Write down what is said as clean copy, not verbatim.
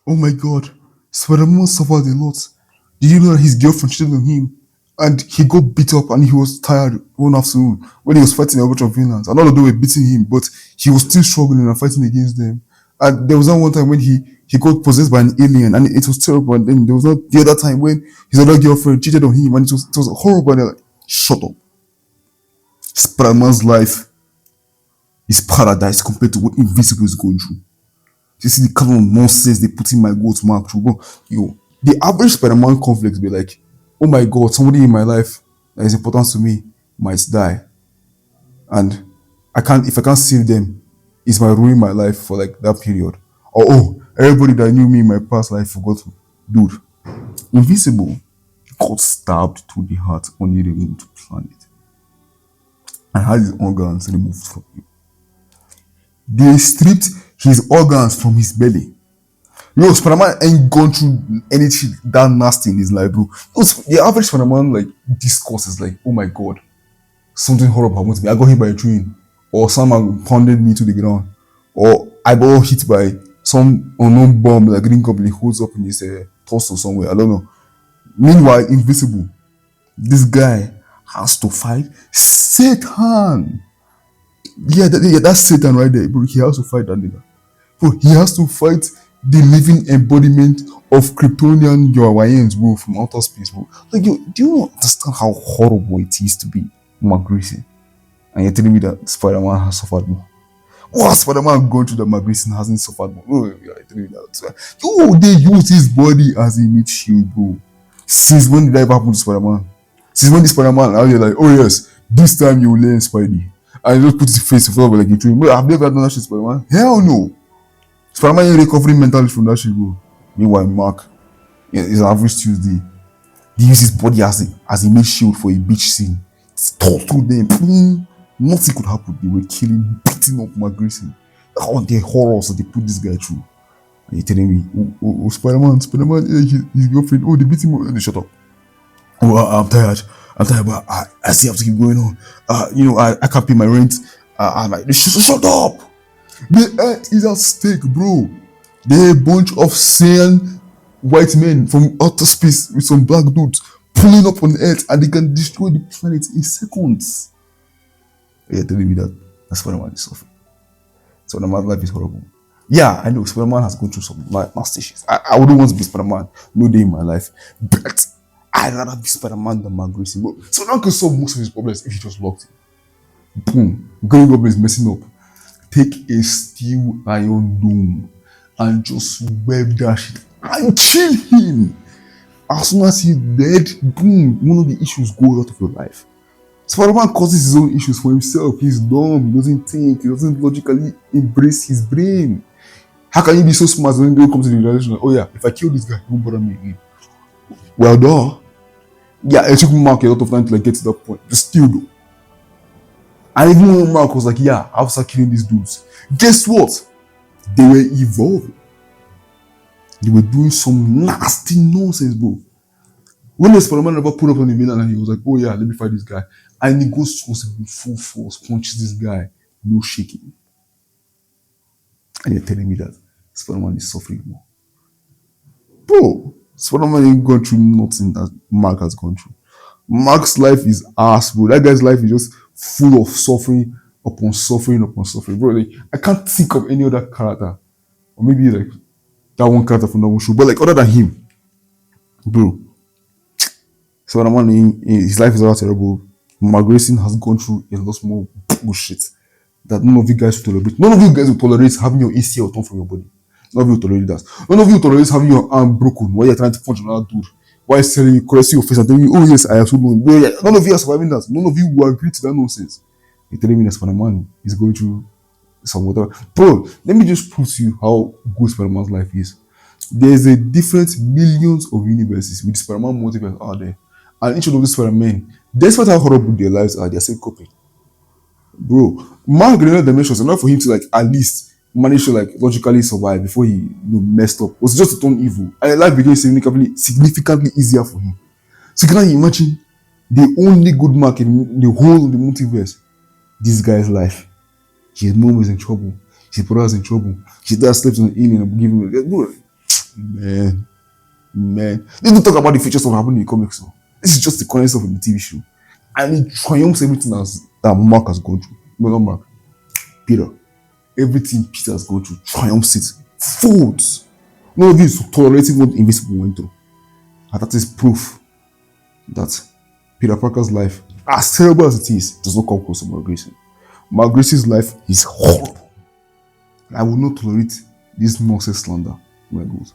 Oh my god. Spider-Man suffered a lot. Did you know that his girlfriend cheated on him? And he got beat up and he was tired one afternoon when he was fighting a bunch of villains. And all of them were beating him, but he was still struggling and fighting against them. And there was that one time when he got possessed by an alien and it was terrible. And then there was not the other time when his other girlfriend cheated on him and it was horrible. And they're like, shut up. Spider-Man's life is paradise compared to what Invincible is going through. You see the kind of nonsense they put in my goat mark through, bro. Yo, the average Spider-Man conflict be like, oh my god, somebody in my life that is important to me might die. And if I can't save them, it's might ruin my life for like that period. Or oh, everybody that knew me in my past life forgot me. Dude, Invincible got stabbed to the heart on the remote planet and had his organs removed from him. They stripped his organs from his belly. Yo, Spider-Man ain't gone through anything that nasty in his life, bro. The average Spider-Man like discourse is like, oh my god, something horrible happened to me. I got hit by a train, or someone pounded me to the ground, or I got hit by some unknown bomb that Green Company holds up in his torso somewhere. I don't know. Meanwhile, Invisible, this guy has to fight Satan. Yeah, that's Satan right there, bro. He has to fight that nigga. Bro, he has to fight the living embodiment of Kryptonian Yoawaians, bro, from outer space, bro. Like, yo, do you understand how horrible it is to be Mark Grayson? And you're telling me that Spider-Man has suffered more? What has Spider-Man gone through that Mark Grayson hasn't suffered more? No, you're telling me that. Yo, they use his body as a meat shield, bro. Since when did that ever happen to Spider-Man? Since when did Spider-Man out here like, oh yes, this time you will learn Spidey. And he just put his face in front of like a dream. Bro, I've never done that shit, Spider-Man. Hell no. Spider-Man ain't recovering mentally from that shit, bro. Meanwhile, Mark is an average Tuesday. He uses his body as a meat shield for a beach scene. Talk to them. Nothing could happen. They were killing, beating up Mark Grayson. All the horrors that they put this guy through. And you're telling me, oh Spider-Man, his girlfriend, oh, they beat him up. They shut up. Oh, I'm tired, but I still have to keep going on. I can't pay my rent. I'm like, shut up. The earth is at stake, bro. They're a bunch of sane white men from outer space with some black dudes pulling up on the earth and they can destroy the planet in seconds. You're telling me that Spider-Man is suffering. Spider-Man's life is horrible. Yeah, I know Spider-Man has gone through some nasty shit. I wouldn't want to be Spider-Man no day in my life. But I'd rather be Spider-Man than Mark Grayson. Bro, Spider-Man can solve most of his problems if he just locked in. Boom. Green Goblin is messing up. Take a steel iron dome and just web that shit and kill him. As soon as he's dead, boom, one of the issues goes out of your life. Spider-Man causes his own issues for himself. He's dumb, he doesn't think, he doesn't logically embrace his brain. How can you be so smart when you come to the realization that, oh yeah, if I kill this guy, he won't bother me again? Well, duh. Yeah, it took Mark a lot of time to get to that point. But still though. And even when Mark was like, yeah, I'll start killing these dudes. Guess what? They were evolving. They were doing some nasty nonsense, bro. When the Spider-Man ever put up on the villain and he was like, oh yeah, let me fight this guy. And he goes towards him with full force, punches this guy, no shaking. And you're telling me that Spider-Man is suffering more. Bro, Spider-Man ain't gone through nothing that Mark has gone through. Mark's life is ass, bro. That guy's life is just full of suffering upon suffering upon suffering. Bro, like, I can't think of any other character. Or maybe like that one character from that one show. But like other than him, bro. Spider-Man, his life is all terrible. Mark Grayson has gone through a lot more bullshit that none of you guys will tolerate. None of you guys will tolerate having your ACL torn from your body. None of you will tolerate that. None of you will tolerate having your arm broken while you're trying to punch another dude. While telling you, caressing your face and telling you, oh yes, I have so long. None of you are surviving that. None of you will agree to that nonsense. You're telling me that Spider-Man is going through some whatever. Bro, let me just prove to you how good Spider-Man's life is. There's a different millions of universes with Spider-Man multiverse out there. And each of those Spider-Men, despite how horrible their lives are, they're still coping. Bro, Mark in another dimensions, enough for him to like at least manage to like logically survive before he messed up. It was just to turn evil. And life became significantly easier for him. So can you imagine the only good Mark in the whole of the multiverse? This guy's life. His mom is in trouble. His brother's in trouble. His dad slept on an alien and gave him. Bro, Man, man. They don't talk about the features of happening in the comics. So. This is just the concept of the TV show. And it triumphs everything that Mark has gone through. No, not Mark. Peter. Everything Peter has gone through triumphs it. Folds. None of you is tolerating what Invincible went through. And that is proof that Peter Parker's life, as terrible as it is, does not come close to Mark Grayson. Mark Grayson's life is horrible. I will not tolerate this nonsense slander. My God.